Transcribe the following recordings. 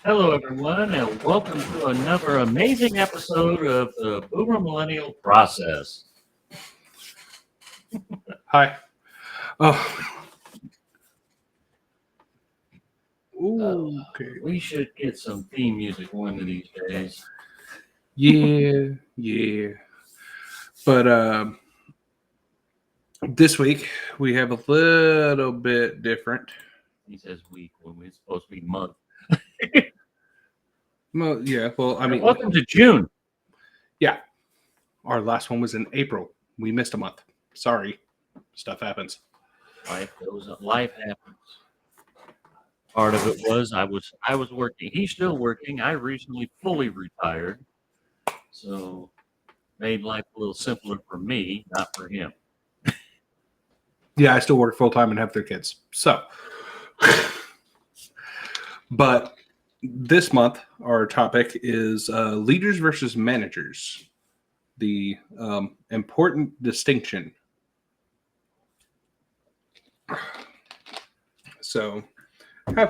Hello, everyone, and welcome to another amazing episode of the Boomer Millennial Process. Hi. Oh. Ooh, okay. We should get some theme music one of these days. Yeah. But this week we have a little bit different. He says week when it's supposed to be month. Well, yeah. Well, I mean, welcome to June. Yeah. Our last one was in April. We missed a month. Sorry. Stuff happens. Life goes on. Life happens. Part of it was I was working. He's still working. I recently fully retired, so made life a little simpler for me, not for him. Yeah, I still work full time and have 3 kids. So, but this month our topic is leaders versus managers. The important distinction. So,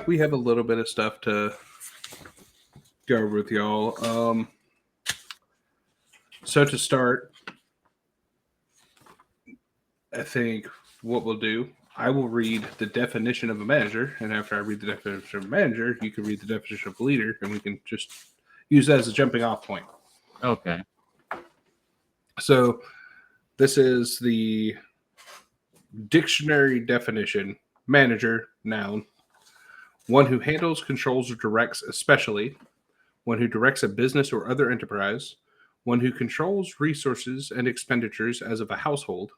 we have a little bit of stuff to go over with y'all. So to start, I think what we'll do, I will read the definition of a manager, and after I read the definition of a manager, you can read the definition of a leader, and we can just use that as a jumping off point. Okay. So this is the dictionary definition. Manager, noun. One who handles, controls, or directs especially. One who directs a business or other enterprise. One who controls resources and expenditures as of a household.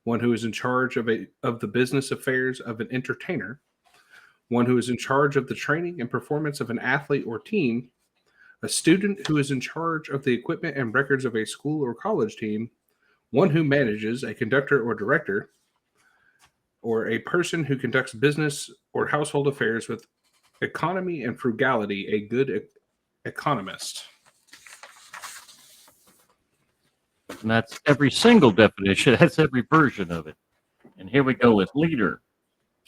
One who is in charge of the business affairs of an entertainer. One who is in charge of the training and performance of an athlete or team. A student who is in charge of the equipment and records of a school or college team. One who manages, a conductor or director. Or a person who conducts business or household affairs with economy and frugality, a good economist. And that's every single definition. That's every version of it. And here we go with leader.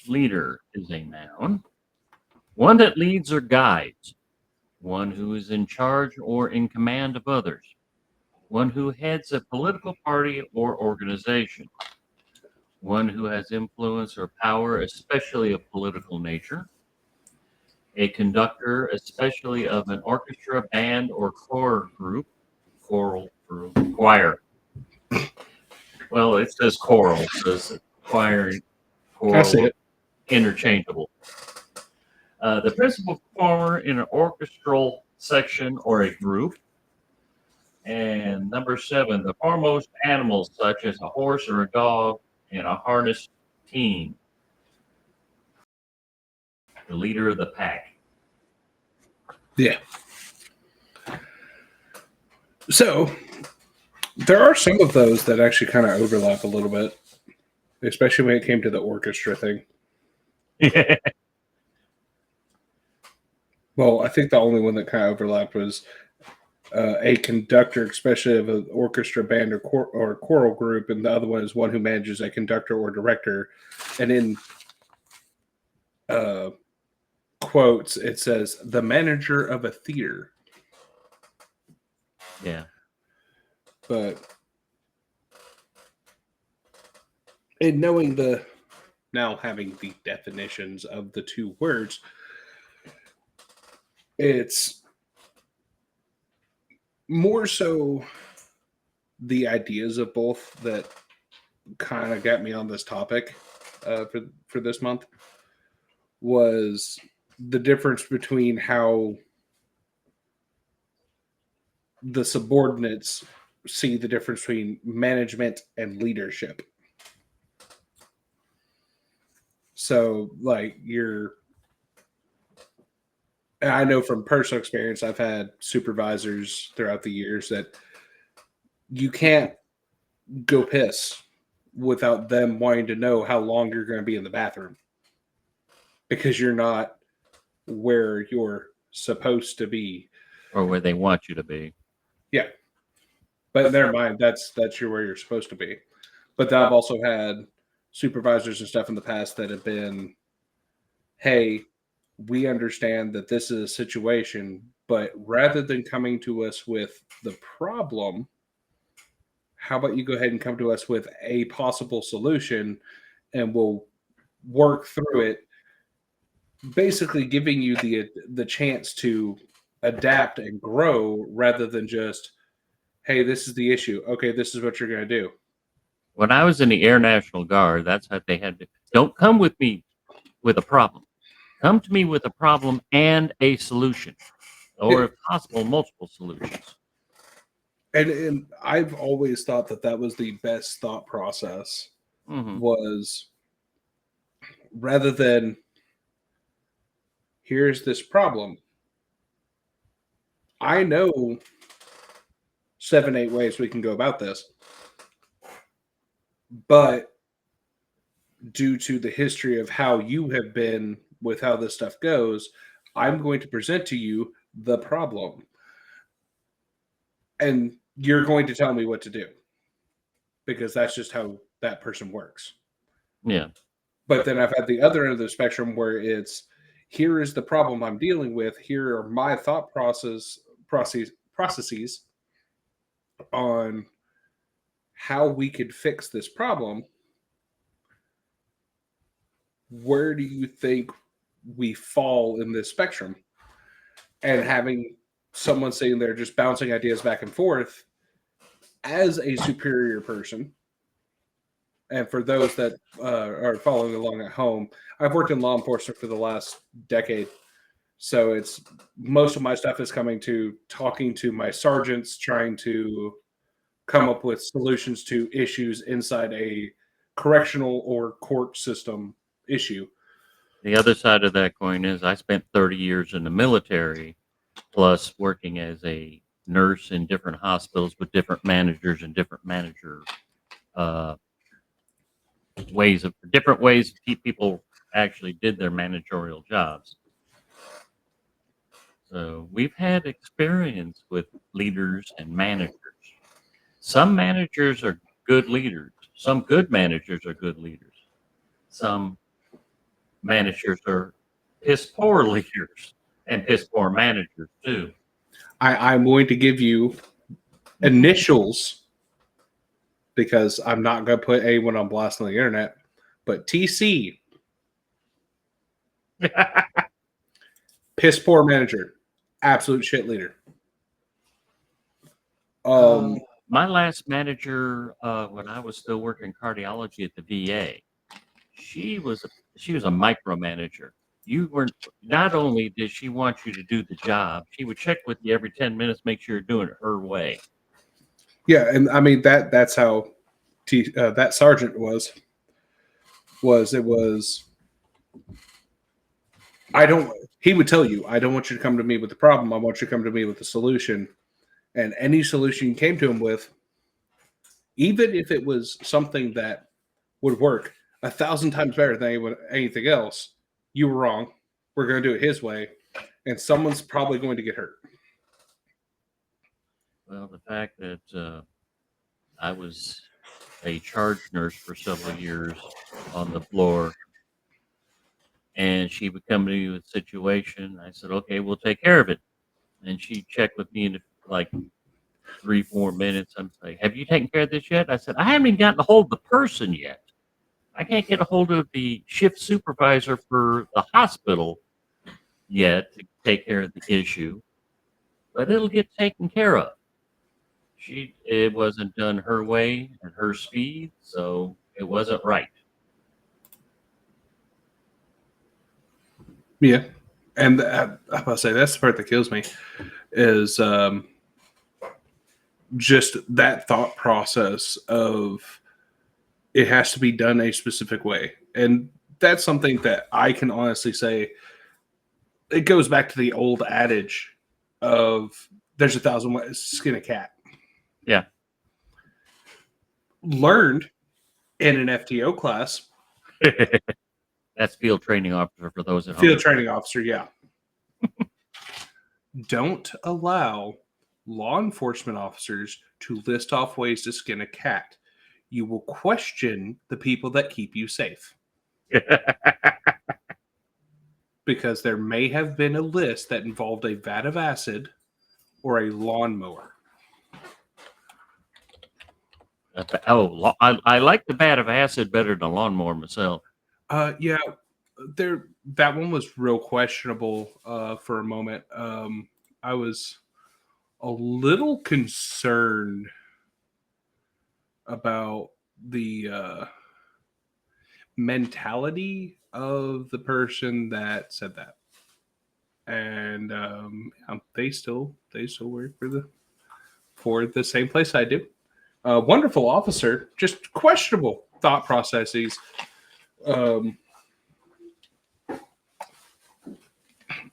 Leader is a noun. One that leads or guides. One who is in charge or in command of others. One who heads a political party or organization. One who has influence or power, especially of political nature. A conductor, especially of an orchestra, band, or choral group. Choir. Well, it says choral. It says choir and choral. I see it. Interchangeable. The principal performer in an orchestral section or a group. And number 7, the foremost animals such as a horse or a dog in a harnessed team. The leader of the pack. Yeah. So there are some of those that actually kind of overlap a little bit, especially when it came to the orchestra thing. Well, I think the only one that kind of overlapped was a conductor, especially of an orchestra, band, or choral group, and the other one is one who manages a conductor or director. And in quotes, it says the manager of a theater. Yeah. But in knowing now having the definitions of the 2 words, it's more so the ideas of both that kind of got me on this topic for this month was the difference between how the subordinates see the difference between management and leadership. So, like, I know from personal experience, I've had supervisors throughout the years that you can't go piss without them wanting to know how long you're going to be in the bathroom because you're not where you're supposed to be. Or where they want you to be. Yeah. But in their mind, that's where you're supposed to be. But I've also had supervisors and stuff in the past that have been, hey, we understand that this is a situation, but rather than coming to us with the problem, how about you go ahead and come to us with a possible solution and we'll work through it, basically giving you the chance to adapt and grow rather than just, hey, this is the issue. Okay, this is what you're going to do. When I was in the Air National Guard, that's how they had to. Don't come with me with a problem. Come to me with a problem and a solution, or if possible, multiple solutions. And I've always thought that that was the best thought process, was rather than here's this problem. I know 7, 8 ways we can go about this, but due to the history of how you have been with how this stuff goes, I'm going to present to you the problem. And you're going to tell me what to do because that's just how that person works. Yeah. But then I've had the other end of the spectrum where it's, here is the problem I'm dealing with. Here are my thought processes on how we could fix this problem. Where do you think we fall in this spectrum? And having someone sitting there just bouncing ideas back and forth as a superior person. And for those that are following along at home, I've worked in law enforcement for the last decade. So it's most of my stuff is coming to talking to my sergeants, trying to come up with solutions to issues inside a correctional or court system issue. The other side of that coin is I spent 30 years in the military, plus working as a nurse in different hospitals with different managers and different manager different ways people actually did their managerial jobs. So we've had experience with leaders and managers. Some managers are good leaders. Some good managers are good leaders. Some managers are piss poor leaders and piss poor managers too. I'm going to give you initials because I'm not going to put anyone on blast on the internet, but TC. Piss poor manager. Absolute shit leader. My last manager, when I was still working cardiology at the VA, she was a micromanager. You weren't. Not only did she want you to do the job, she would check with you every 10 minutes, make sure you're doing it her way. Yeah, and I mean that's how that sergeant was. He would tell you, I don't want you to come to me with the problem. I want you to come to me with the solution. And any solution you came to him with, even if it was something that would work 1,000 times better than anything else, you were wrong. We're going to do it his way. And someone's probably going to get hurt. Well, the fact that I was a charge nurse for several years on the floor, and she would come to me with a situation. I said, okay, we'll take care of it. And she'd check with me in like 3-4 minutes. I'm like, have you taken care of this yet? I said, I haven't even gotten a hold of the person yet. I can't get a hold of the shift supervisor for the hospital yet to take care of the issue, but it'll get taken care of. It wasn't done her way at her speed, so it wasn't right. Yeah. And I'm about to say, that's the part that kills me is just that thought process of it has to be done a specific way. And that's something that I can honestly say, it goes back to the old adage of there's 1,000 ways to skin a cat. Yeah. Learned in an FTO class. That's field training officer for those at home. Field training officer, yeah. Don't allow law enforcement officers to list off ways to skin a cat. You will question the people that keep you safe. because there may have been a list that involved a vat of acid or a lawnmower. I like the bat of acid better than a lawnmower myself. Yeah, that one was real questionable for a moment. I was a little concerned about the mentality of the person that said that, and they still work for the same place I do. Wonderful officer, just questionable thought processes um,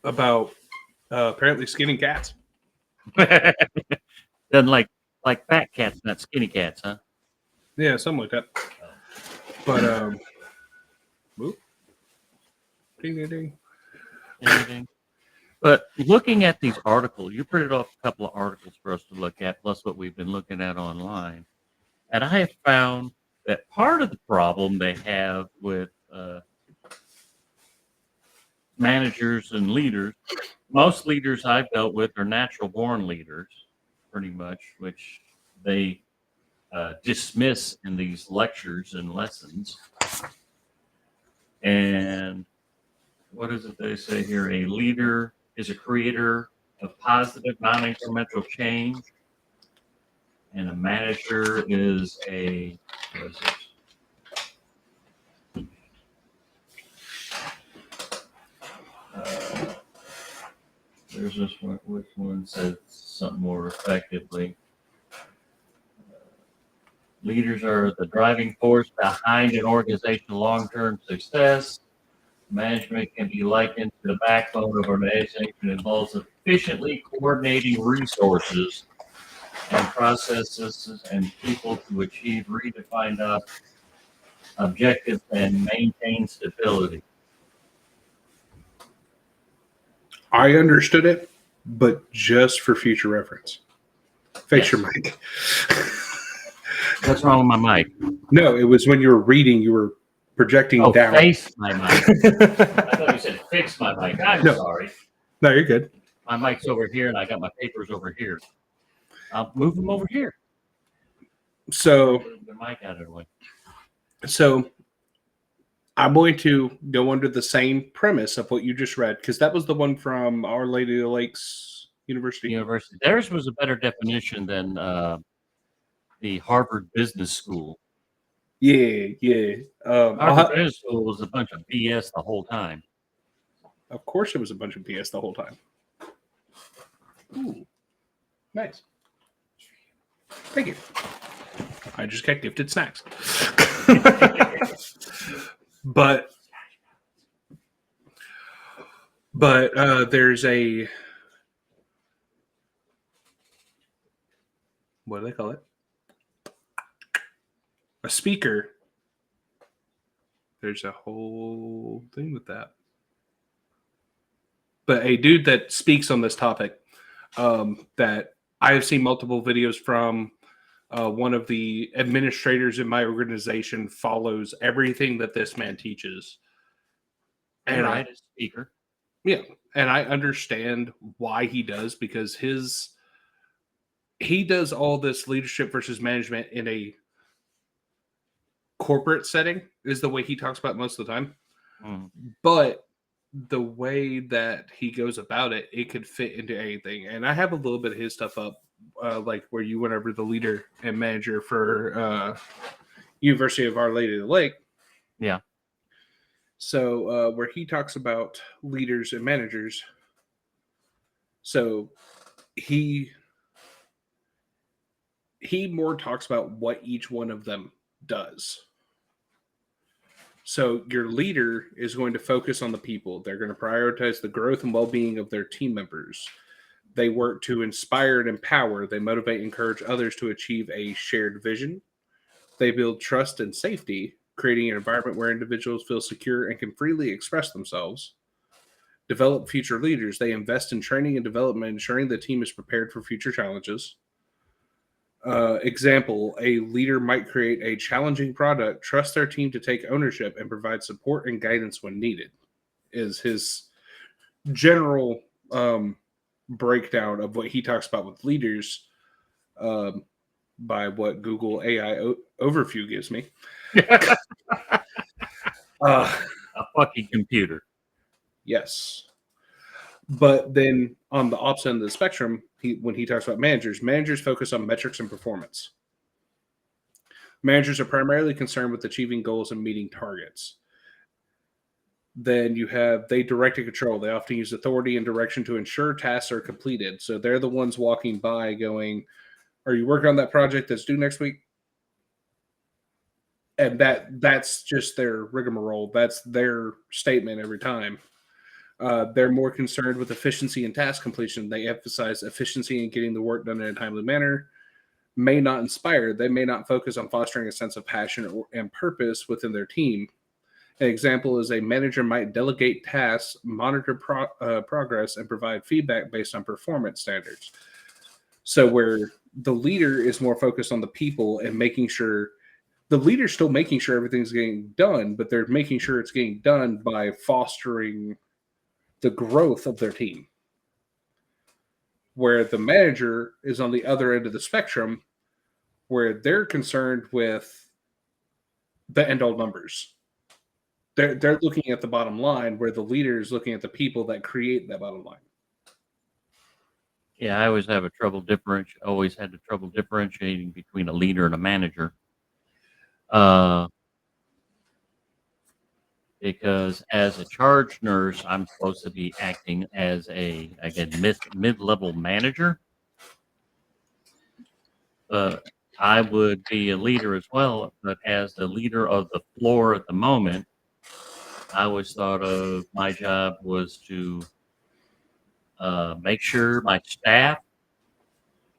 about apparently skinning cats. Doesn't like fat cats, not skinny cats, huh? Yeah, something like that. But whoop. Ding ding ding. Anything. But looking at these articles, you printed off a couple of articles for us to look at, plus what we've been looking at online. And I have found that part of the problem they have with managers and leaders, most leaders I've dealt with are natural born leaders, pretty much, which they dismiss in these lectures and lessons. And what is it they say here? A leader is a creator of positive, non-incremental change, and a manager is a what is it? There's this one. Which one says something more effectively? Leaders are the driving force behind an organization's long-term success. Management can be likened to the backbone of an organization and involves efficiently coordinating resources and processes and people to achieve redefined objectives and maintain stability. I understood it, but just for future reference. Fix your mic. What's wrong with my mic? No, it was when you were reading, you were projecting down. Face my mic. I thought you said fix my mic. I'm sorry. No, you're good. My mic's over here, and I got my papers over here. I'll move them over here. So the mic out of the way. So I'm going to go under the same premise of what you just read, because that was the one from Our Lady of the Lakes University. Theirs was a better definition than the Harvard Business School. Yeah. Harvard Business School was a bunch of BS the whole time. Of course, it was a bunch of BS the whole time. Ooh, nice. Thank you. I just got gifted snacks. But there's a, what do they call it? A speaker. There's a whole thing with that. But a dude that speaks on this topic, that I have seen multiple videos from, one of the administrators in my organization follows everything that this man teaches. And a speaker. Yeah. And I understand why he does, because he does all this leadership versus management in a corporate setting, is the way he talks about it most of the time. But the way that he goes about it, it could fit into anything. And I have a little bit of his stuff up, like where you went over the leader and manager for University of Our Lady of the Lake. Yeah. So where he talks about leaders and managers. So he more talks about what each one of them does. So your leader is going to focus on the people. They're going to prioritize the growth and well-being of their team members. They work to inspire and empower. They motivate and encourage others to achieve a shared vision. They build trust and safety, creating an environment where individuals feel secure and can freely express themselves. Develop future leaders. They invest in training and development, ensuring the team is prepared for future challenges. Example, a leader might create a challenging product, trust their team to take ownership, and provide support and guidance when needed, is his general breakdown of what he talks about with leaders by what Google AI overview gives me. A fucking computer. Yes. But then on the opposite end of the spectrum, when he talks about managers focus on metrics and performance. Managers are primarily concerned with achieving goals and meeting targets. Then you have they direct and control. They often use authority and direction to ensure tasks are completed. So they're the ones walking by going, "Are you working on that project that's due next week?" And that's just their rigmarole. That's their statement every time. They're more concerned with efficiency and task completion. They emphasize efficiency and getting the work done in a timely manner. May not inspire. They may not focus on fostering a sense of passion and purpose within their team. An example is a manager might delegate tasks, monitor progress, and provide feedback based on performance standards. So where the leader is more focused on the people and making sure the leader's still making sure everything's getting done, but they're making sure it's getting done by fostering the growth of their team. Where the manager is on the other end of the spectrum, where they're concerned with the end all numbers. They're looking at the bottom line, where the leader is looking at the people that create that bottom line. Yeah, I always had the trouble differentiating between a leader and a manager. Because as a charge nurse, I'm supposed to be acting as mid-level manager. I would be a leader as well, but as the leader of the floor at the moment, I always thought of my job was to make sure my staff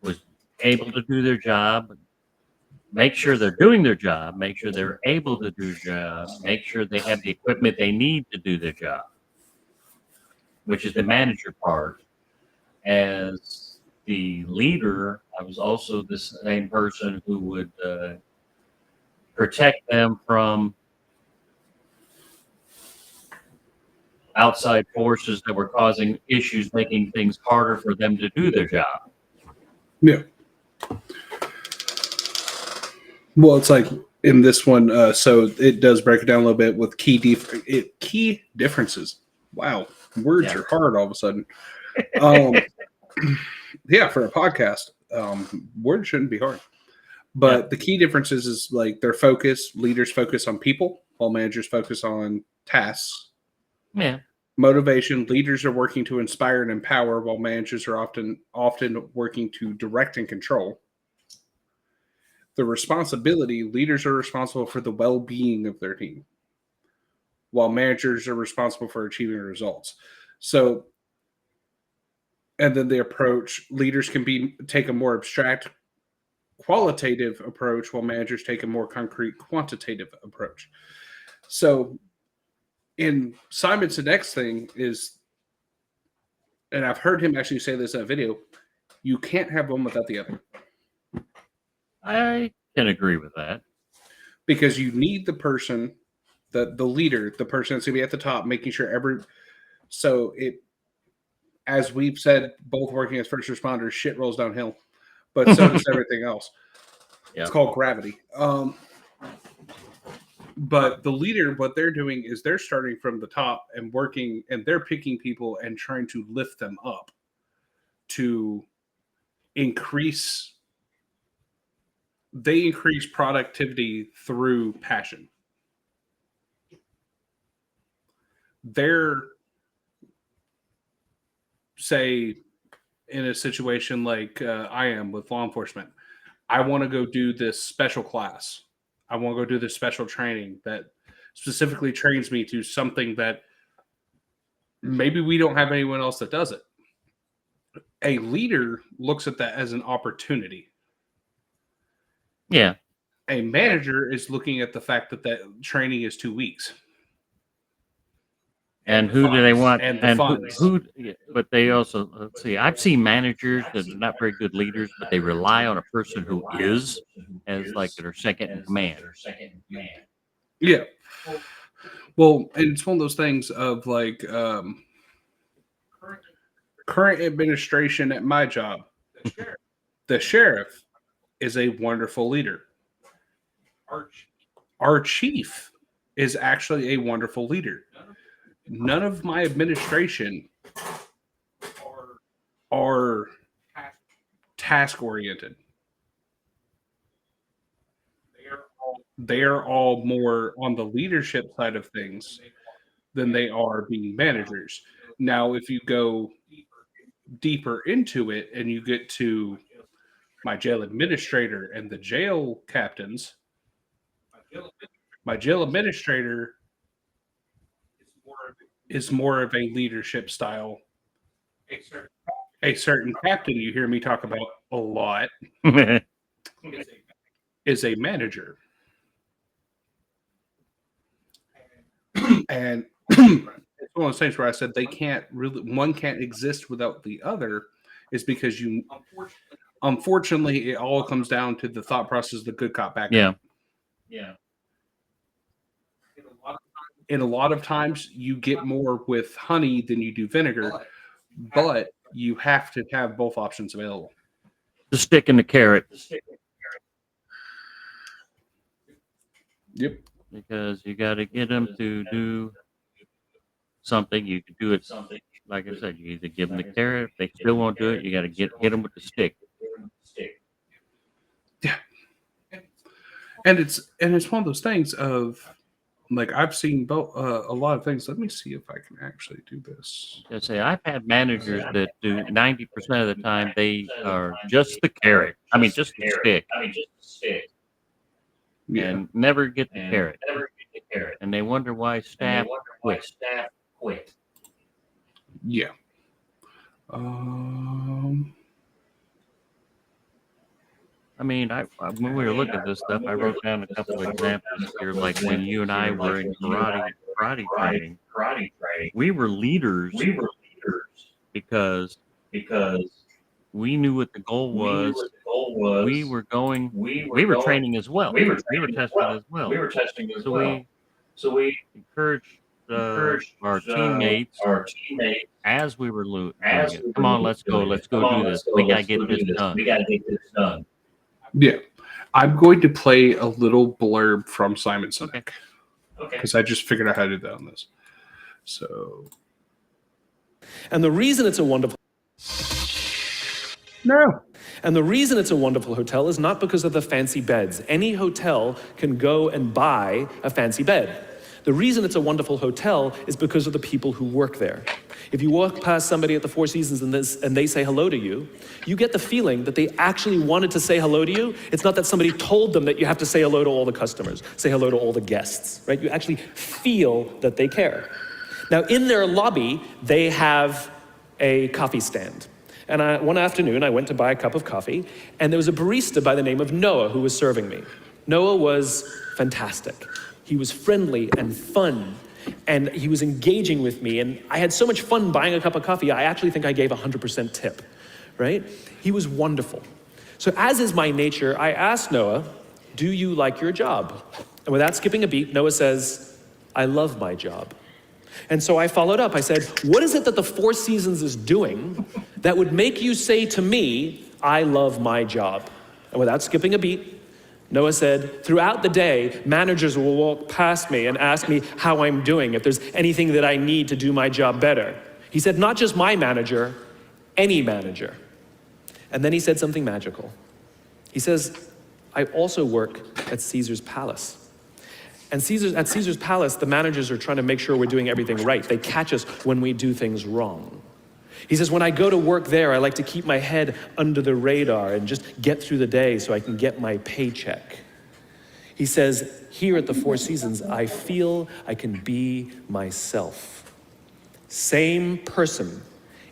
was able to do their job, make sure they're doing their job, make sure they're able to do their job, make sure they have the equipment they need to do their job, which is the manager part. As the leader, I was also the same person who would protect them from outside forces that were causing issues, making things harder for them to do their job. Yeah. Well, it's like in this one, so it does break it down a little bit with key differences. Wow, words are hard all of a sudden. Yeah, for a podcast, words shouldn't be hard. But the key differences is like their focus. Leaders focus on people, while managers focus on tasks. Yeah. Motivation. Leaders are working to inspire and empower, while managers are often working to direct and control. The responsibility, leaders are responsible for the well-being of their team, while managers are responsible for achieving results. So, and then the approach, leaders can take a more abstract qualitative approach, while managers take a more concrete quantitative approach. So in Simon Sinek's thing is, and I've heard him actually say this in a video, you can't have one without the other. I can agree with that. Because you need the person, the leader, the person that's going to be at the top, making sure as we've said, both working as first responders, shit rolls downhill. But so does everything else. It's called gravity. But the leader, what they're doing is they're starting from the top and working, and they're picking people and trying to lift them up to increase. They increase productivity through passion. They're, say, in a situation like I am with law enforcement, I want to go do this special class. I want to go do this special training that specifically trains me to something that maybe we don't have anyone else that does it. A leader looks at that as an opportunity. Yeah. A manager is looking at the fact that training is 2 weeks. And who do they want? And the funds. But they also, let's see, I've seen managers that are not very good leaders, but they rely on a person who is as like their second in command. Yeah. Well, and it's one of those things of like, Current administration at my job. The sheriff is a wonderful leader. Our chief is actually a wonderful leader. None of my administration are task oriented. They are all more on the leadership side of things than they are being managers. Now, if you go deeper into it and you get to my jail administrator and the jail captains, my jail administrator is more of a leadership style. A certain captain you hear me talk about a lot is a manager. And it's one of those things where I said one can't exist without the other, is because unfortunately, it all comes down to the thought process of the good cop, bad cop. Yeah. And a lot of times you get more with honey than you do vinegar, but you have to have both options available. The stick and the carrot. Yep. Because you got to get them to do something. You can do it, like I said, you either give them the carrot. If they still won't do it, you got to hit them with the stick. Yeah. And it's one of those things of, like, I've seen both a lot of things. Let me see if I can actually do this. I say I've had managers that do 90% of the time they are just the carrot. I mean, just the stick. Yeah. And never get the carrot. And they wonder why staff quit. Yeah. I mean, when we were looking at this stuff, I wrote down a couple of examples here, like when you and I were in karate training. We were leaders because we knew what the goal was. We were training as well. We were testing as well. So we encouraged our teammates as we were doing it. Come on, let's go do this. We gotta get this done. Yeah. I'm going to play a little blurb from Simon Sinek. Because I just figured out how to do that on this. So. And the reason it's a wonderful... No. And the reason it's a wonderful hotel is not because of the fancy beds. Any hotel can go and buy a fancy bed. The reason it's a wonderful hotel is because of the people who work there. If you walk past somebody at the Four Seasons and they say hello to you, you get the feeling that they actually wanted to say hello to you. It's not that somebody told them that you have to say hello to all the customers, say hello to all the guests, right? You actually feel that they care. Now, in their lobby, they have a coffee stand. And one afternoon, I went to buy a cup of coffee, and there was a barista by the name of Noah who was serving me. Noah was fantastic. He was friendly and fun, and he was engaging with me, and I had so much fun buying a cup of coffee, I actually think I gave 100% tip, right? He was wonderful. So as is my nature, I asked Noah, do you like your job? And without skipping a beat, Noah says, I love my job. And so I followed up. I said, what is it that the Four Seasons is doing that would make you say to me, I love my job? And without skipping a beat, Noah said, throughout the day, managers will walk past me and ask me how I'm doing, if there's anything that I need to do my job better. He said, not just my manager, any manager. And then he said something magical. He says, I also work at Caesar's Palace. And at Caesar's Palace, the managers are trying to make sure we're doing everything right. They catch us when we do things wrong. He says, when I go to work there, I like to keep my head under the radar and just get through the day so I can get my paycheck. He says, here at the Four Seasons, I feel I can be myself. Same person,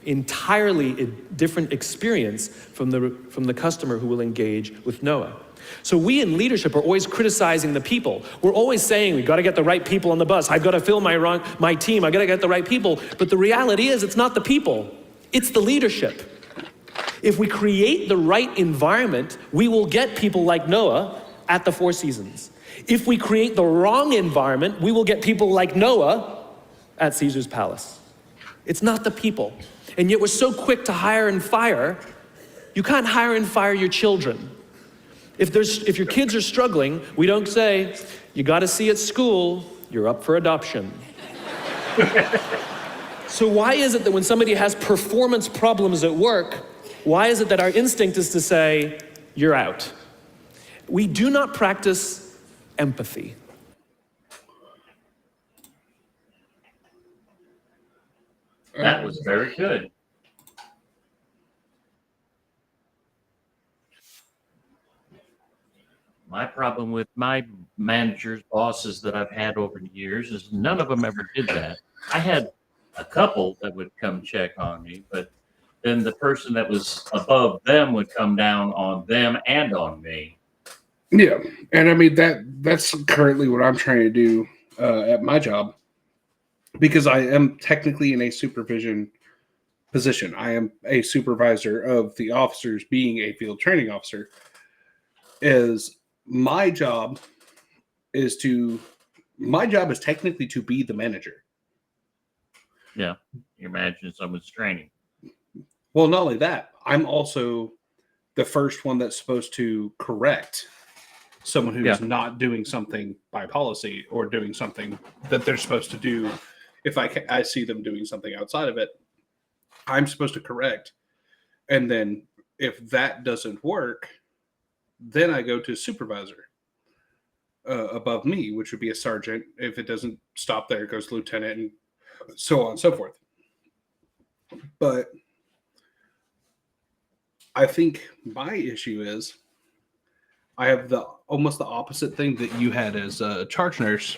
entirely different experience from the customer who will engage with Noah. So we in leadership are always criticizing the people. We're always saying, we got to get the right people on the bus. I've got to fill my team. I got to get the right people. But the reality is, it's not the people. It's the leadership. If we create the right environment, we will get people like Noah at the Four Seasons. If we create the wrong environment, we will get people like Noah at Caesar's Palace. It's not the people. And yet we're so quick to hire and fire. You can't hire and fire your children. If your kids are struggling, we don't say, you got to see at school, you're up for adoption. So why is it that when somebody has performance problems at work, why is it that our instinct is to say, you're out? We do not practice empathy. That was very good. My problem with my managers, bosses that I've had over the years is none of them ever did that. I had a couple that would come check on me, but then the person that was above them would come down on them and on me. Yeah, and I mean that's currently what I'm trying to do at my job, because I am technically in a supervision position. I am a supervisor of the officers, being a field training officer. Is my job is technically to be the manager. Yeah, you're managing someone's training. Well, not only that, I'm also the first one that's supposed to correct someone who's not doing something by policy or doing something that they're supposed to do. If I see them doing something outside of it, I'm supposed to correct. And then if that doesn't work, then I go to supervisor above me, which would be a sergeant. If it doesn't stop there, it goes to lieutenant, and so on and so forth. But I think my issue is I have almost the opposite thing that you had as a charge nurse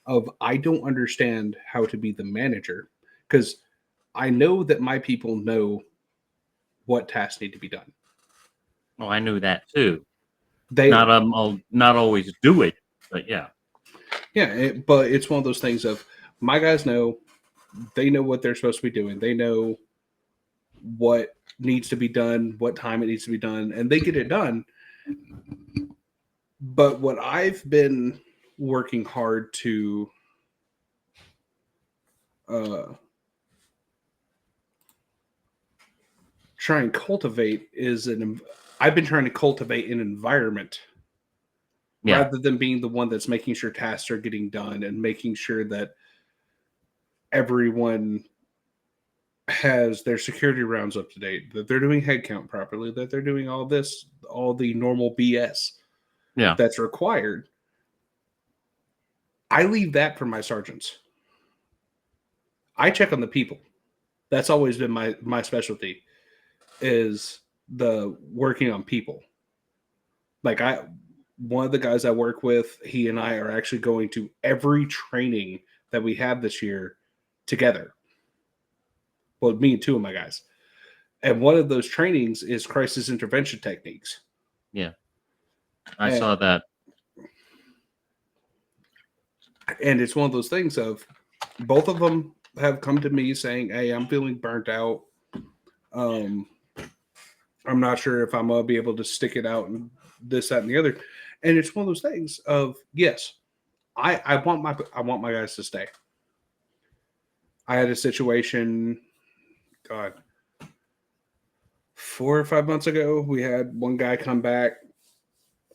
of I don't understand how to be the manager, because I know that my people know what tasks need to be done. Oh, I knew that too. They I'll not always do it, but yeah. Yeah, but it's one of those things of my guys know, they know what they're supposed to be doing. They know what needs to be done, what time it needs to be done, and they get it done. But what I've been working hard to try and cultivate is I've been trying to cultivate an environment rather than being the one that's making sure tasks are getting done and making sure that everyone has their security rounds up to date, that they're doing head count properly, that they're doing all the normal BS that's required. I leave that for my sergeants. I check on the people. That's always been my specialty, is the working on people. Like one of the guys I work with, he and I are actually going to every training that we have this year together. Well, me and two of my guys. And one of those trainings is crisis intervention techniques. Yeah. I saw that. And it's one of those things of both of them have come to me saying, hey, I'm feeling burnt out. I'm not sure if I'm going to be able to stick it out and this, that, and the other. And it's one of those things of, yes, I want my guys to stay. I had a situation, God, 4 or 5 months ago, we had one guy come back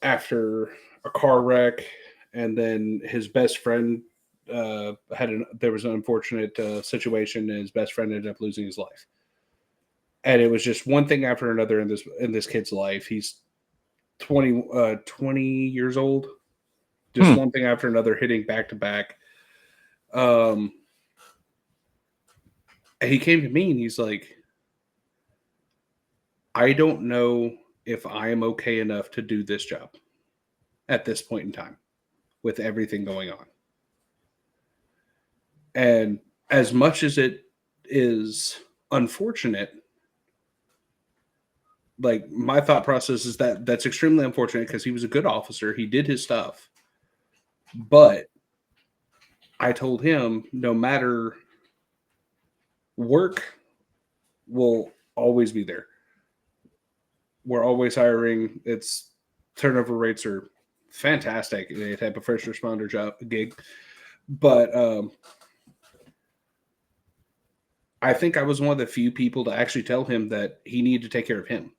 after a car wreck, and then his best friend there was an unfortunate situation, and his best friend ended up losing his life. And it was just one thing after another in this kid's life. He's 20 years old. Just one thing after another, hitting back to back. And he came to me and he's like, I don't know if I am okay enough to do this job at this point in time with everything going on. And as much as it is unfortunate, like my thought process is that that's extremely unfortunate because he was a good officer. He did his stuff. But I told him no matter, work will always be there. We're always hiring. Its turnover rates are fantastic in a type of first responder gig. But I think I was one of the few people to actually tell him that he needed to take care of him.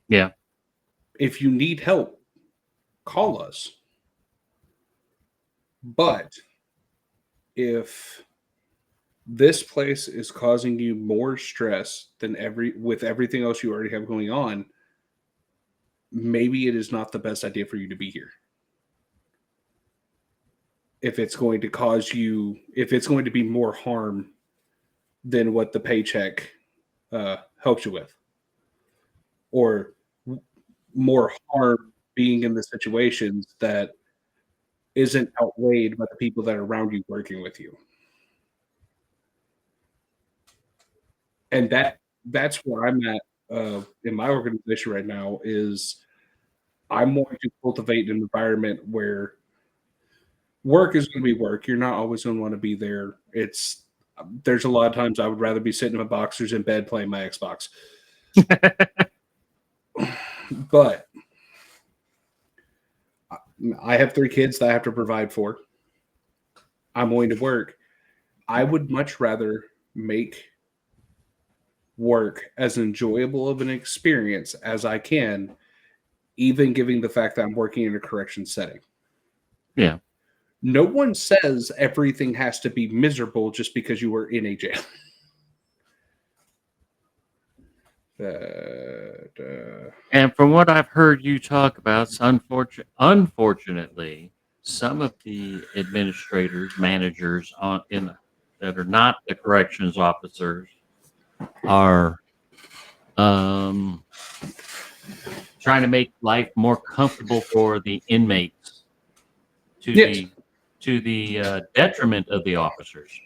Yeah. If you need help, call us. But if this place is causing you more stress than with everything else you already have going on, maybe it is not the best idea for you to be here. If it's going to cause you, if it's going to be more harm than what the paycheck helps you with, or more harm being in the situations that isn't outweighed by the people that are around you working with you. And that's where I'm at in my organization right now is I'm wanting to cultivate an environment where work is going to be work. You're not always going to want to be there. There's a lot of times I would rather be sitting in my boxers in bed playing my Xbox. But I have 3 kids that I have to provide for. I'm going to work. I would much rather make work as enjoyable of an experience as I can, even giving the fact that I'm working in a correction setting. Yeah. No one says everything has to be miserable just because you were in a jail. And from what I've heard you talk about, unfortunately, some of the administrators, managers that are not the corrections officers are trying to make life more comfortable for the inmates to Yes. the detriment of the officers.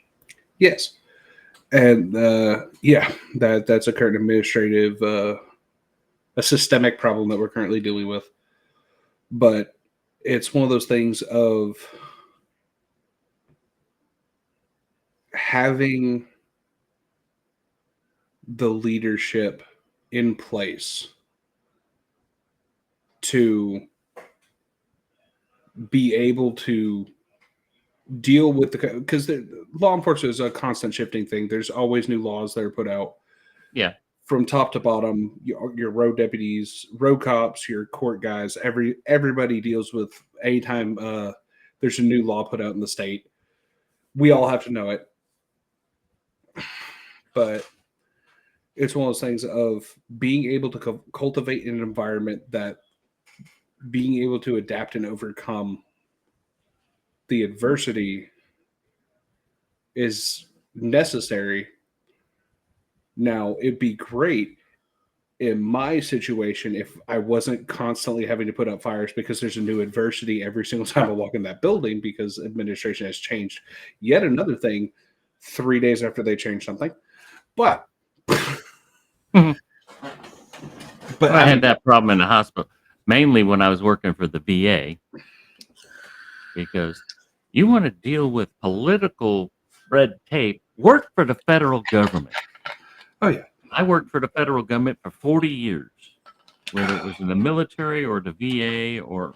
Yes. And that's a current administrative, a systemic problem that we're currently dealing with. But it's one of those things of having the leadership in place to be able to deal with because law enforcement is a constant shifting thing. There's always new laws that are put out. Yeah. From top to bottom, your road deputies, road cops, your court guys, everybody deals with anytime there's a new law put out in the state. We all have to know it. But it's one of those things of being able to cultivate an environment that being able to adapt and overcome the adversity is necessary. Now, it'd be great in my situation if I wasn't constantly having to put up fires because there's a new adversity every single time I walk in that building because administration has changed yet another thing 3 days after they changed something. But I had that problem in the hospital, mainly when I was working for the VA, because you want to deal with political red tape, work for the federal government. Oh, yeah. I worked for the federal government for 40 years, whether it was in the military or the VA or,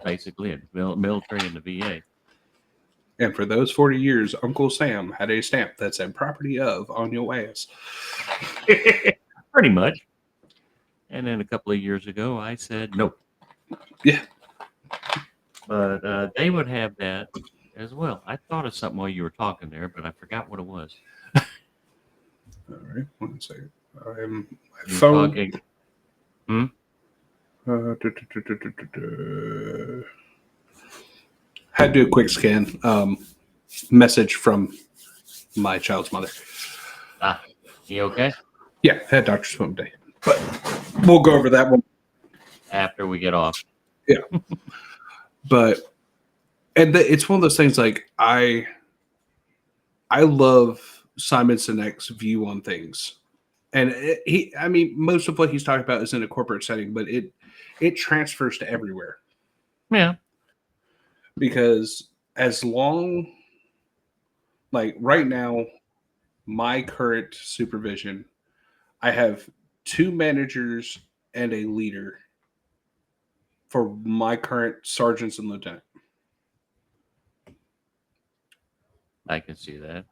basically it, military and the VA. And for those 40 years, Uncle Sam had a stamp that said property of on your ass. Pretty much. And then a couple of years ago, I said no. Yeah. But they would have that as well. I thought of something while you were talking there, but I forgot what it was. All right. 1 second. I'm my phone. Talking. Had to do a quick scan. Message from my child's mother. You okay? Yeah, had doctor's swim day. But we'll go over that one after we get off. Yeah. But it's one of those things like I love Simon Sinek's view on things. And most of what he's talking about is in a corporate setting, but it transfers to everywhere. Yeah. Because as long, like right now, my current supervision, I have 2 managers and a leader for my current sergeants and lieutenant. I can see that.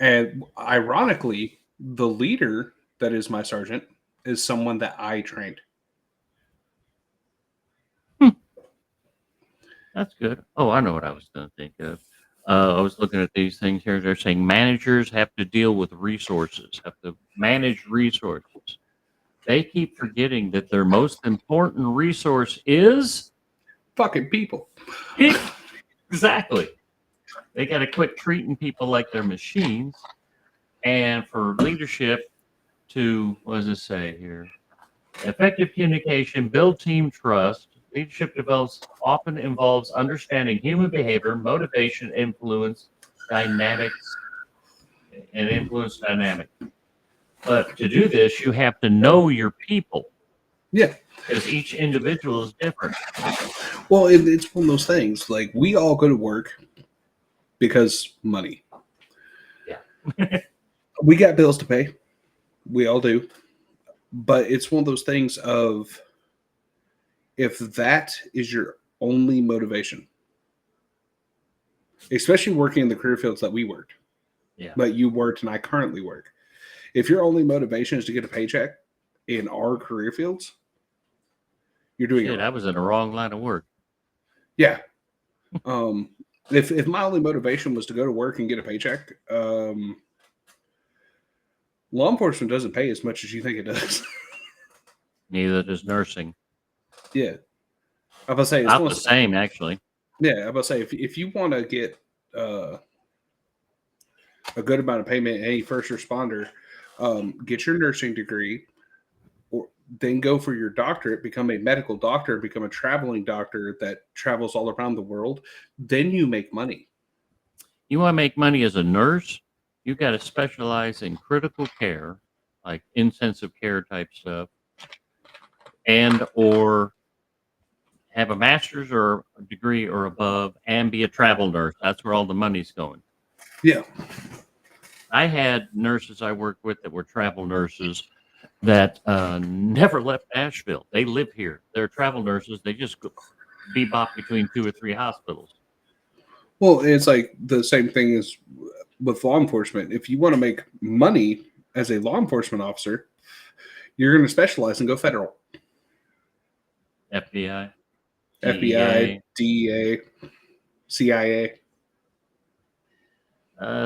And ironically, the leader that is my sergeant is someone that I trained. That's good. Oh, I know what I was going to think of. I was looking at these things here. They're saying managers have to deal with resources, have to manage resources. They keep forgetting that their most important resource is Fucking people. exactly. They got to quit treating people like they're machines. And for leadership to, what does it say here? Effective communication, build team trust. Leadership develops often involves understanding human behavior, motivation, influence, dynamics, and influence dynamic. But to do this, you have to know your people. Yeah. Because each individual is different. Well, it's one of those things. Like, we all go to work because money. Yeah. We got bills to pay. We all do. But it's one of those things of, if that is your only motivation, especially working in the career fields that we worked, that you worked and I currently work, if your only motivation is to get a paycheck in our career fields, you're doing it Shit, right. I was in the wrong line of work. Yeah. If my only motivation was to go to work and get a paycheck, law enforcement doesn't pay as much as you think it does. Neither does nursing. Yeah. I'm about to say it's About the same, actually. Yeah, I'm about to say if you want to get a good amount of payment, any first responder, get your nursing degree, or then go for your doctorate, become a medical doctor, become a traveling doctor that travels all around the world. Then you make money. You want to make money as a nurse, you got to specialize in critical care, like intensive care type stuff, and or have a master's or a degree or above and be a travel nurse. That's where all the money's going. Yeah. I had nurses I worked with that were travel nurses that never left Asheville. They live here. They're travel nurses. They just go bebop between 2 or 3 hospitals. Well, it's like the same thing as with law enforcement. If you want to make money as a law enforcement officer, you're going to specialize and go federal. FBI, FBI, DEA, CIA.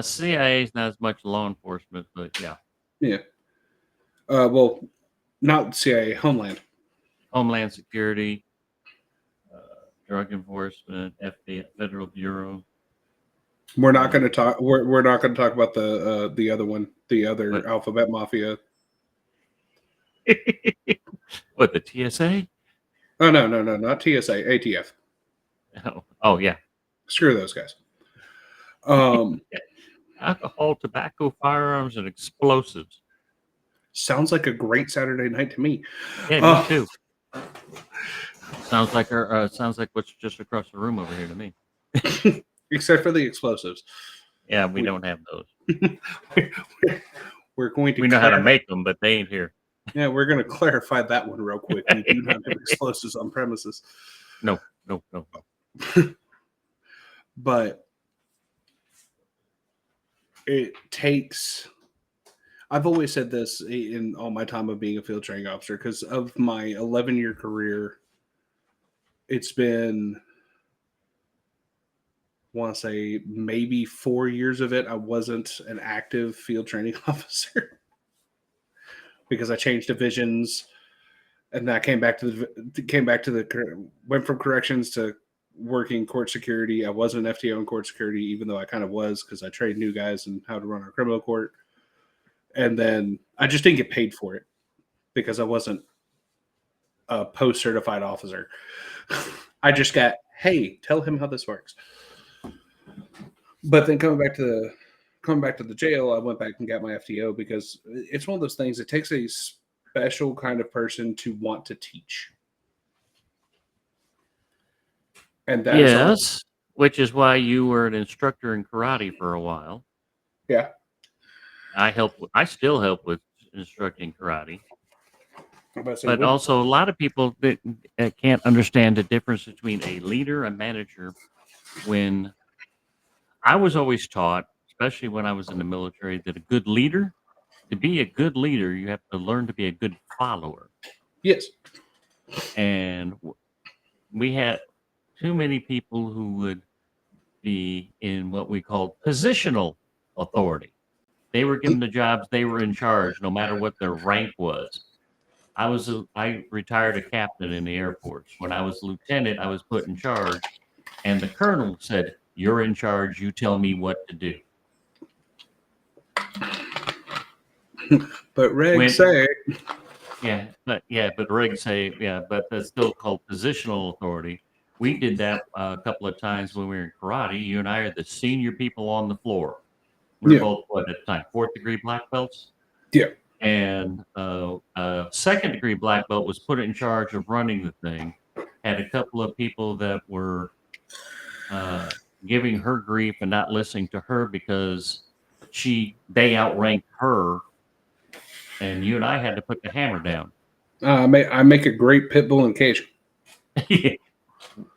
CIA is not as much law enforcement, but yeah. Yeah. Well, not CIA, Homeland. Homeland Security, Drug Enforcement, FBI, Federal Bureau. We're not going to talk. We're not going to talk about the other one, the other What? alphabet mafia. What, the TSA? Oh no, not TSA, ATF. Oh yeah. Screw those guys. Alcohol, tobacco, firearms, and explosives. Sounds like a great Saturday night to me. Yeah, me too. Sounds like what's just across the room over here to me. Except for the explosives. Yeah, we don't have those. We're going to. We know how to make them, but they ain't here. Yeah, we're going to clarify that one real quick. We do not have explosives on premises. No. But it takes. I've always said this in all my time of being a field training officer, because of my 11-year career, it's been, I want to say, maybe 4 years of it I wasn't an active field training officer because I changed divisions, and that went from corrections to working court security. I wasn't an FTO in court security, even though I kind of was, because I trained new guys in how to run our criminal court. And then I just didn't get paid for it because I wasn't a post-certified officer. I just got, hey, tell him how this works. But then coming back to the jail, I went back and got my FTO because it's one of those things. It takes a special kind of person to want to teach. And that yes, which is why you were an instructor in karate for a while. Yeah. I still help with instructing karate. But also, a lot of people that can't understand the difference between a leader and manager. When I was always taught, especially when I was in the military, that a good leader, to be a good leader, you have to learn to be a good follower. Yes. And we had too many people who would be in what we call positional authority. They were given the jobs, they were in charge, no matter what their rank was. I retired a captain in the Air Force. When I was a lieutenant, I was put in charge, and the colonel said, "You're in charge. You tell me what to do." But Reg When say, but regs say, but that's still called positional authority. We did that a couple of times when we were in karate. You and I are the senior people on the floor. We were Yeah. both, what, at the time, 4th-degree black belts? Yeah. And a 2nd-degree black belt was put in charge of running the thing. Had a couple of people that were giving her grief and not listening to her because they outranked her, and you and I had to put the hammer down. I make a great pit bull in cage.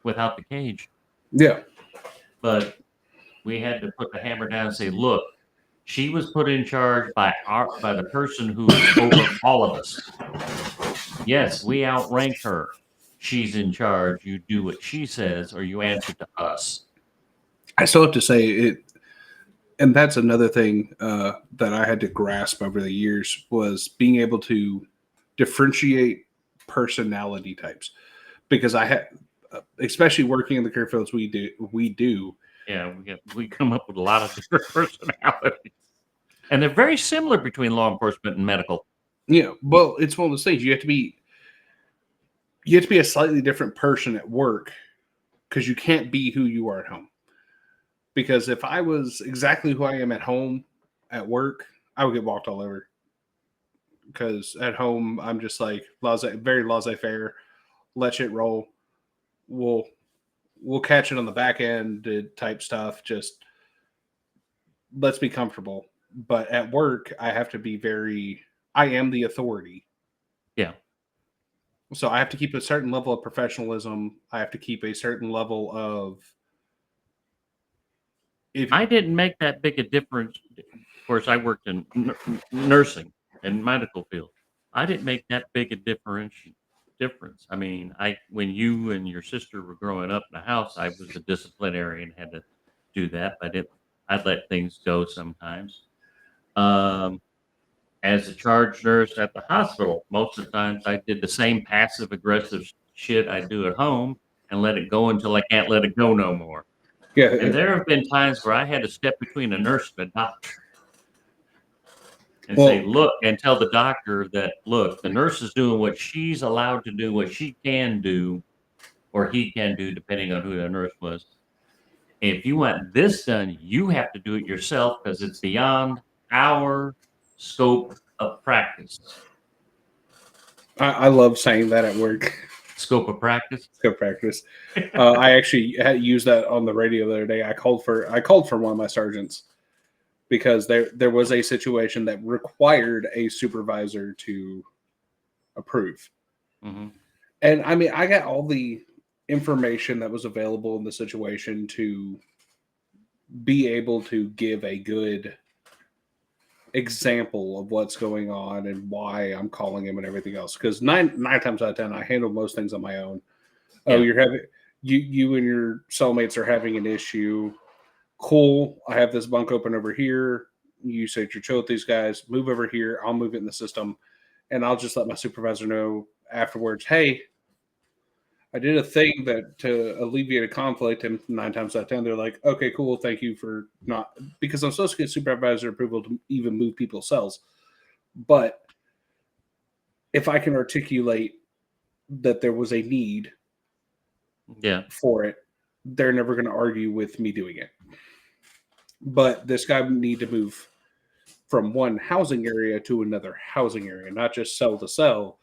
Without the cage. Yeah. But we had to put the hammer down and say, look, she was put in charge by the person who's over all of us. Yes, we outrank her. She's in charge. You do what she says, or you answer to us. I still have to say it, and that's another thing that I had to grasp over the years was being able to differentiate personality types, because I had, especially working in the career fields we do. Yeah, we come up with a lot of different personalities, and they're very similar between law enforcement and medical. Yeah, well, it's one of those things. You have to be a slightly different person at work because you can't be who you are at home. Because if I was exactly who I am at home, at work, I would get walked all over. Because at home, I'm just like very laissez-faire, let shit roll. We'll catch it on the back end type stuff. Just let's be comfortable. But at work, I have to be I am the authority. Yeah. So I have to keep a certain level of professionalism. I have to keep a certain level of. I didn't make that big a difference. Of course, I worked in nursing and medical field. I didn't make that big a difference. I mean, when you and your sister were growing up in the house, I was a disciplinarian, had to do that. I'd let things go sometimes. As a charge nurse at the hospital, most of the times I did the same passive aggressive shit I do at home and let it go until I can't let it go no more. Yeah, And there have been times where I had to step between a nurse and a doctor and say, look, and tell the doctor that, look, the nurse is doing what she's allowed to do, what she can do, or he can do, depending on who the nurse was. If you want this done, you have to do it yourself because it's beyond our scope of practice. I love saying that at work. Scope of practice. Scope of practice. I actually had used that on the radio the other day. I called for one of my sergeants because there was a situation that required a supervisor to approve. Mm-hmm. And I mean, I got all the information that was available in the situation to be able to give a good example of what's going on and why I'm calling him and everything else. Because nine times out of 10, I handle most things on my own. Yeah. Oh, you're having you and your cellmates are having an issue. Cool. I have this bunk open over here. You said you're chill with these guys. Move over here. I'll move it in the system, and I'll just let my supervisor know afterwards. Hey, I did a thing that to alleviate a conflict, and 9 times out of 10, they're like, okay, cool. Thank you for not, because I'm supposed to get supervisor approval to even move people's cells. But if I can articulate that there was a need for it, they're never going to argue with me doing it. But this guy would need to move from one housing area to another housing area, not just cell to cell,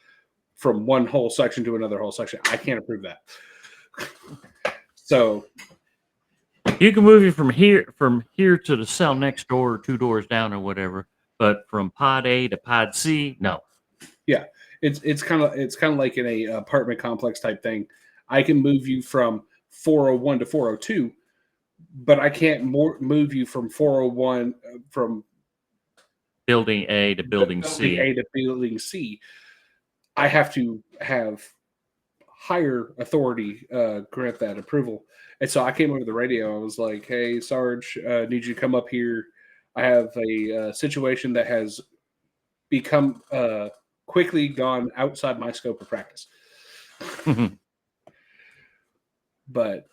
from one whole section to another whole section. I can't approve that. So you can move you from here to the cell next door or 2 doors down or whatever, but from pod A to pod C, no. Yeah, it's kind of like in a apartment complex type thing. I can move you from 401 to 402, but I can't move you from 401 from building A to building C. A to building C. I have to have higher authority grant that approval. And so I came over the radio. I was like, "Hey, Sarge, need you to come up here. I have a situation that has become quickly gone outside my scope of practice." But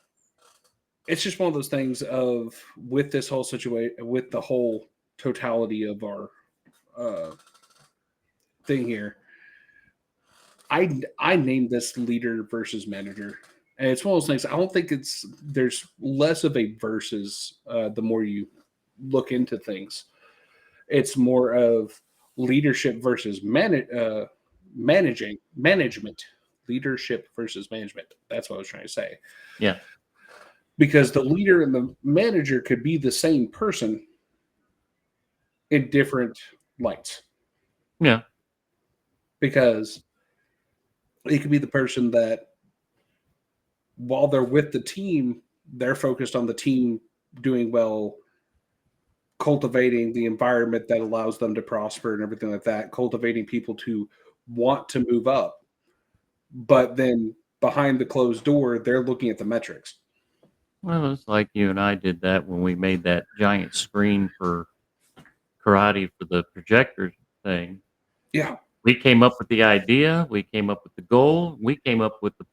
it's just one of those things of with this whole situation, with the whole totality of our thing here. I named this leader versus manager, and it's one of those things. I don't think there's less of a versus the more you look into things. It's more of leadership versus management. Leadership versus management. That's what I was trying to say. Yeah. Because the leader and the manager could be the same person in different lights. Yeah. Because it could be the person that while they're with the team, they're focused on the team doing well, cultivating the environment that allows them to prosper and everything like that, cultivating people to want to move up. But then behind the closed door, they're looking at the metrics. Well, it's like you and I did that when we made that giant screen for karate for the projector thing. Yeah. We came up with the idea. We came up with the goal. We came up with the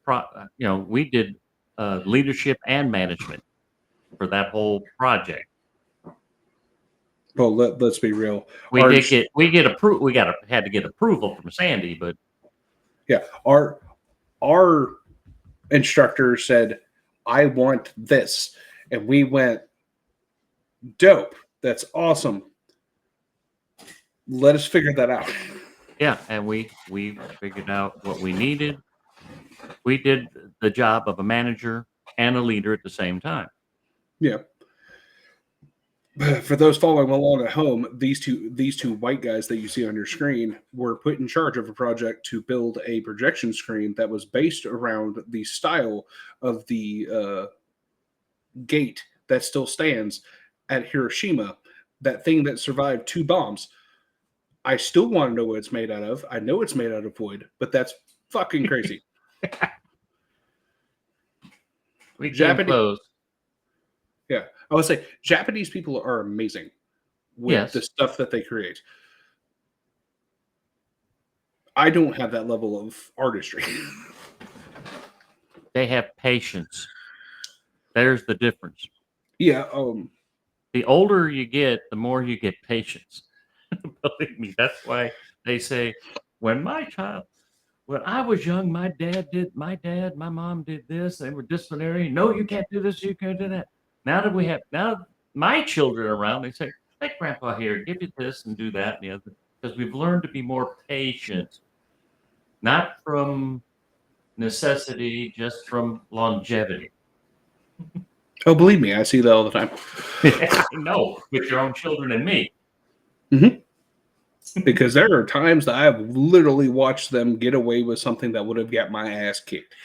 we did leadership and management for that whole project. Well, let's be real. We had to get approval from Sandy, but yeah, our instructor said, "I want this," and we went, "Dope, that's awesome. Let us figure that out." Yeah, and we figured out what we needed. We did the job of a manager and a leader at the same time. Yeah. For those following along at home, these two white guys that you see on your screen were put in charge of a project to build a projection screen that was based around the style of the gate that still stands at Hiroshima, that thing that survived 2 bombs. I still want to know what it's made out of. I know it's made out of wood, but that's fucking crazy. We came close. Yeah, I would say Japanese people are amazing with the stuff that they create. I don't have that level of artistry. They have patience. There's the difference. Yeah. The older you get, the more you get patience. Believe me, that's why they say when I was young, my mom did this. They were disciplinary. No, you can't do this. You can't do that. Now my children are around, they say, "Let Grandpa here, give you this and do that and the other," because we've learned to be more patient, not from necessity, just from longevity. Oh, believe me, I see that all the time. I know, with your own children and me. Mm-hmm. Because there are times that I have literally watched them get away with something that would have got my ass kicked.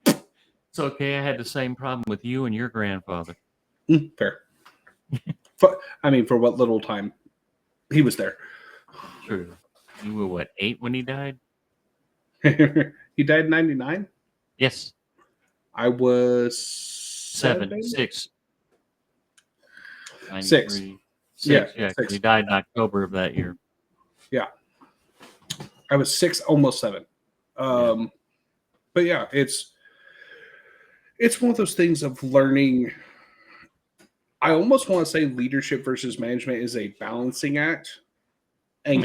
It's okay. I had the same problem with you and your grandfather. Fair. I mean, for what little time he was there. True. You were what, 8 when he died? He died in 99? Yes. I was 7, 6. 6. 6. Yeah, 6. He died in October of that year. Yeah. I was 6, almost 7. But yeah, it's one of those things of learning. I almost want to say leadership versus management is a balancing act and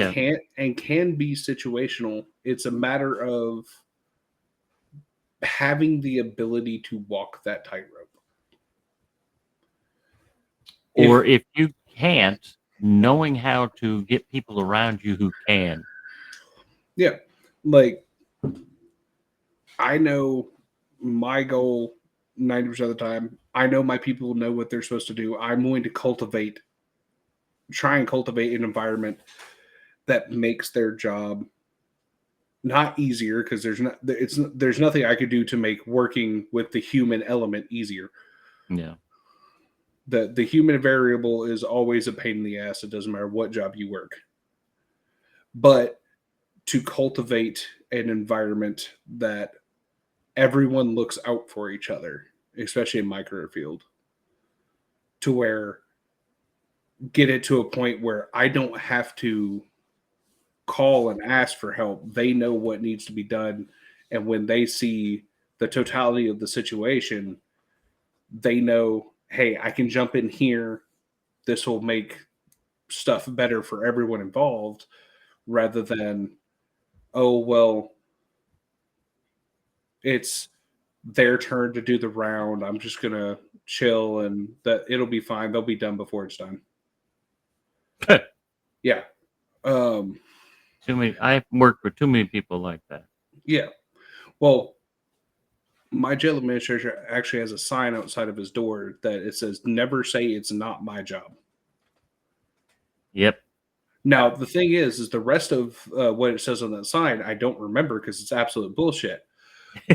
can be situational. It's a matter of having the ability to walk that tightrope. Or if you can't, knowing how to get people around you who can. Yeah. Like, I know my goal 90% of the time. I know my people know what they're supposed to do. I'm going to try and cultivate an environment that makes their job not easier, because there's nothing I could do to make working with the human element easier. Yeah. The human variable is always a pain in the ass. It doesn't matter what job you work. But to cultivate an environment that everyone looks out for each other, especially in my career field, to where get it to a point where I don't have to call and ask for help. They know what needs to be done. And when they see the totality of the situation, they know, hey, I can jump in here. This will make stuff better for everyone involved, rather than, oh, well, it's their turn to do the round. I'm just going to chill and that it'll be fine. They'll be done before it's done. Yeah. Too many. I've worked with too many people like that. Yeah. Well, my jail administrator actually has a sign outside of his door that it says, "Never say it's not my job." Yep. Now, the thing is the rest of what it says on that sign, I don't remember because it's absolute bullshit.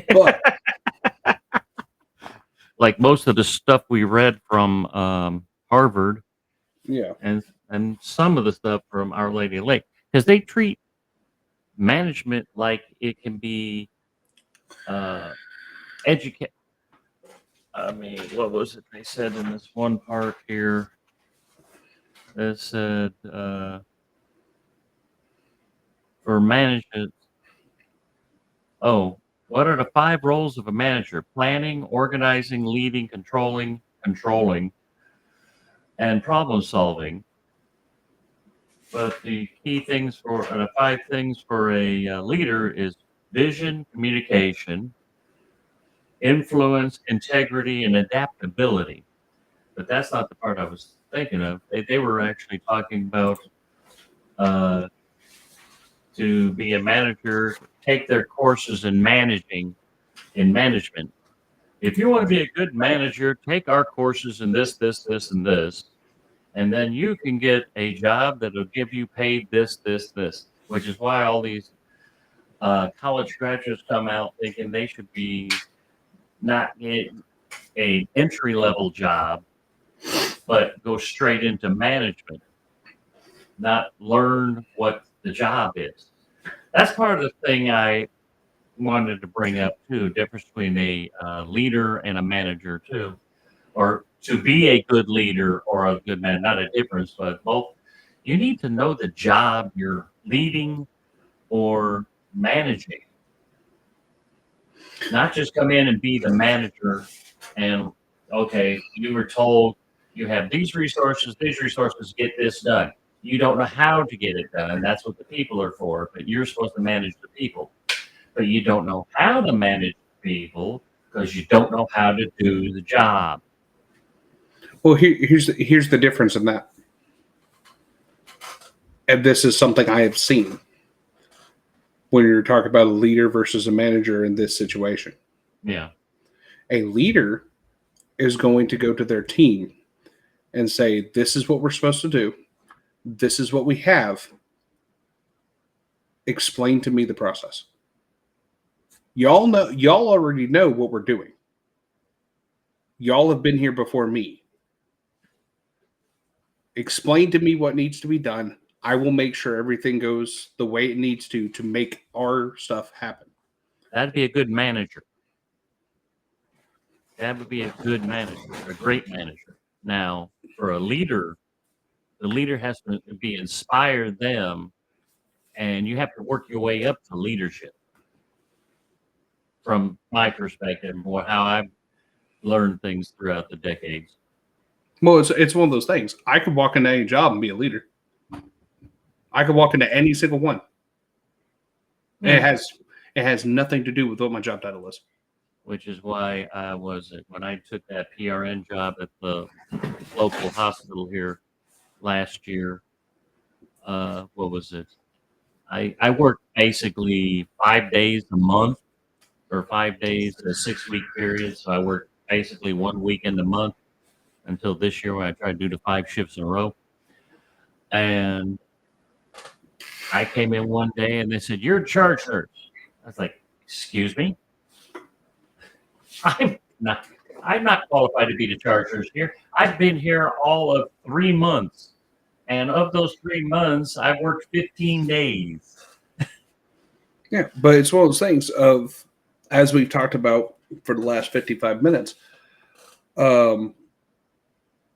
But like most of the stuff we read from Harvard, yeah, and some of the stuff from Our Lady of Lake, because they treat management like it can be educate. I mean, what was it they said in this one part here? It said for management. Oh, what are the 5 roles of a manager? Planning, organizing, leading, controlling, and problem solving. But the key things for the 5 things for a leader is vision, communication, influence, integrity, and adaptability. But that's not the part I was thinking of. They were actually talking about to be a manager, take their courses in management. If you want to be a good manager, take our courses in this, and this, and then you can get a job that will give you paid this, which is why all these college graduates come out thinking they should be not get an entry level job, but go straight into management, not learn what the job is. That's part of the thing I wanted to bring up too, difference between a leader and a manager too, or to be a good leader or a good man, not a difference, but both. You need to know the job you're leading or managing, not just come in and be the manager and, okay, you were told you have these resources, get this done. You don't know how to get it done, and that's what the people are for, but you're supposed to manage the people. But you don't know how to manage people because you don't know how to do the job. well, here's the difference in that, and this is something I have seen when you're talking about a leader versus a manager in this situation. Yeah. A leader is going to go to their team and say, "This is what we're supposed to do. This is what we have. Explain to me the process." Y'all already know what we're doing. Y'all have been here before me. Explain to me what needs to be done. I will make sure everything goes the way it needs to make our stuff happen. That'd be a good manager. That would be a good manager, a great manager. Now, for a leader, the leader has to be inspire them, and you have to work your way up to leadership. From my perspective, or how I've learned things throughout the decades. Well, it's one of those things. I could walk into any job and be a leader. I could walk into any single one. Yeah. And it has nothing to do with what my job title is. Which is why I was when I took that PRN job at the local hospital here last year. What was it? I worked basically 5 days a month, or 5 days a 6-week period. So I worked basically 1 weekend a month until this year when I tried to do the 5 shifts in a row. And I came in one day and they said, "You're a charge nurse." I was like, "Excuse me? I'm not. I'm not qualified to be the charge nurse here. I've been here all of 3 months, and of those 3 months, I've worked 15 days." Yeah, but it's one of those things of, as we've talked about for the last 55 minutes, a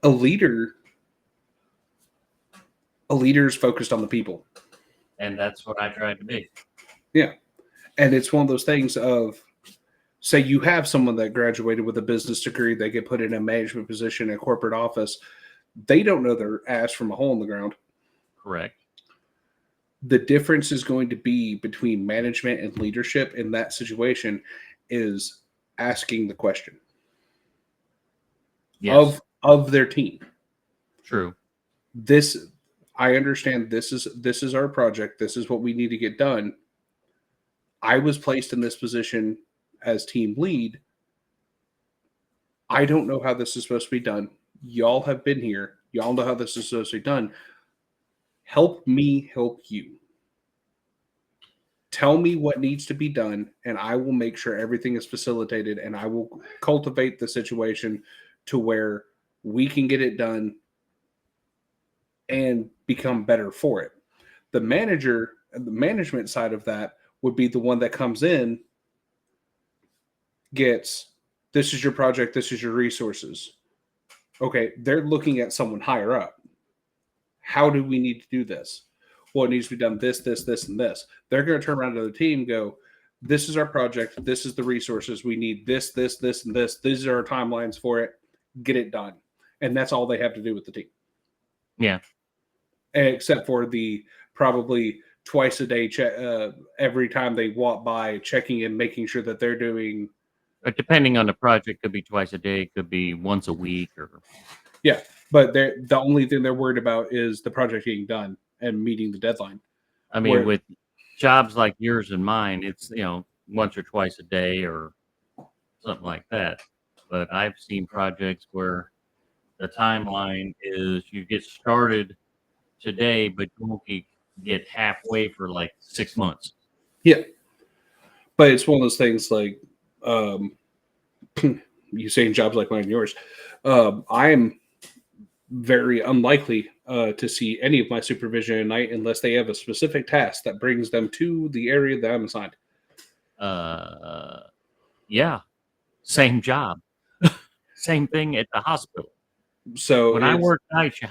leader is focused on the people. And that's what I tried to be. Yeah. And it's one of those things of, say you have someone that graduated with a business degree, they get put in a management position in a corporate office. They don't know their ass from a hole in the ground. Correct. The difference is going to be between management and leadership in that situation is asking the question Yes. of their team. True. This, I understand this is our project. This is what we need to get done. I was placed in this position as team lead. I don't know how this is supposed to be done. Y'all have been here. Y'all know how this is supposed to be done. Help me help you. Tell me what needs to be done, and I will make sure everything is facilitated, and I will cultivate the situation to where we can get it done and become better for it. The manager, the management side of that would be the one that comes in, gets, this is your project, this is your resources. Okay, they're looking at someone higher up. How do we need to do this? Well, it needs to be done this, and this. They're going to turn around to the team and go, this is our project. This is the resources. We need this, and this. These are our timelines for it. Get it done. And that's all they have to do with the team. Yeah. Except for the probably twice a day, every time they walk by, checking in, making sure that they're doing. But depending on the project, could be twice a day, could be once a week, or Yeah, but the only thing they're worried about is the project getting done and meeting the deadline. I mean, with jobs like yours and mine, it's once or twice a day or something like that. But I've seen projects where the timeline is you get started today, but you won't get halfway for like 6 months. Yeah, but it's one of those things like you saying jobs like mine and yours. I'm very unlikely to see any of my supervision at night unless they have a specific task that brings them to the area that I'm assigned. Yeah, same job, same thing at the hospital. So when I worked nights,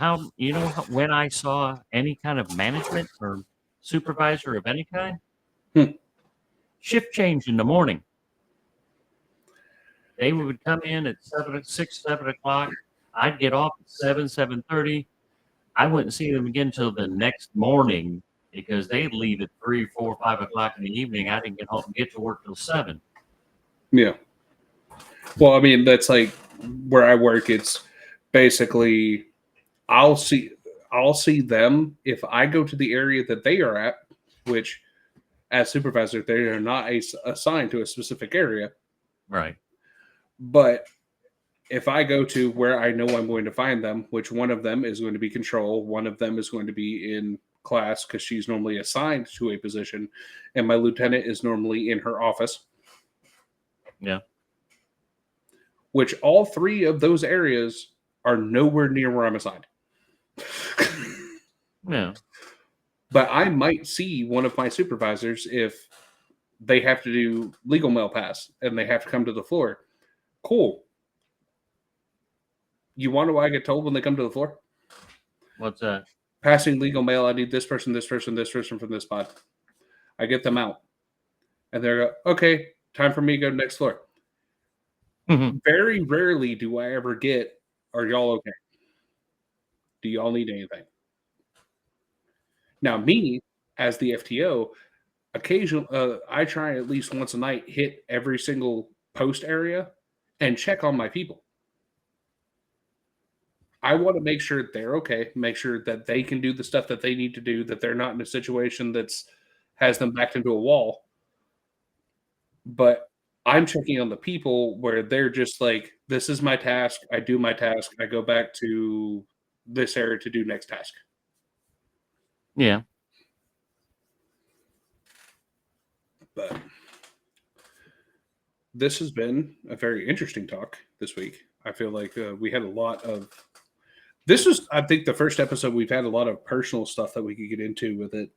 when I saw any kind of management or supervisor of any kind, shift change in the morning. They would come in at 7 o'clock. I'd get off at 7:30. I wouldn't see them again until the next morning because they'd leave at 3, 4, 5 o'clock in the evening. I didn't get home and get to work till 7. Yeah. Well, I mean, that's like where I work. It's basically I'll see them if I go to the area that they are at, which as supervisor, they are not assigned to a specific area. Right. But if I go to where I know I'm going to find them, which one of them is going to be control, one of them is going to be in class because she's normally assigned to a position, and my lieutenant is normally in her office. Yeah. Which all 3 of those areas are nowhere near where I'm assigned. Yeah. But I might see one of my supervisors if they have to do legal mail pass and they have to come to the floor. Cool. You wonder why I get told when they come to the floor? What's that? Passing legal mail, I need this person, this person, this person from this spot. I get them out. And they're okay, time for me to go to the next floor. Mm-hmm. Very rarely do I ever get, are y'all okay? Do y'all need anything? Now, me, as the FTO, occasionally, I try at least once a night, hit every single post area and check on my people. I want to make sure they're okay, make sure that they can do the stuff that they need to do, that they're not in a situation that's has them backed into a wall. But I'm checking on the people where they're just like, this is my task. I do my task. I go back to this area to do next task. Yeah. But this has been a very interesting talk this week. I feel like we had a lot of. This was, I think, the first episode we've had a lot of personal stuff that we could get into with it.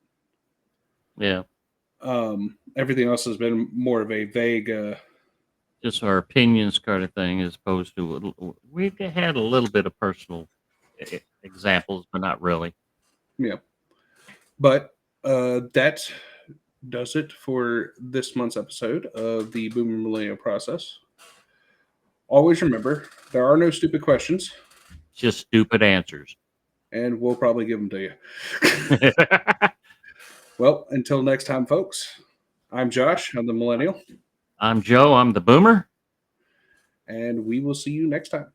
Yeah. Everything else has been more of a vague. Just our opinions kind of thing, as opposed to we had a little bit of personal examples, but not really. Yeah. But that does it for this month's episode of the Boomer Millennial Process. Always remember, there are no stupid questions. Just stupid answers. And we'll probably give them to you. Well, until next time, folks, I'm Josh. I'm the Millennial. I'm Joe. I'm the Boomer. And we will see you next time.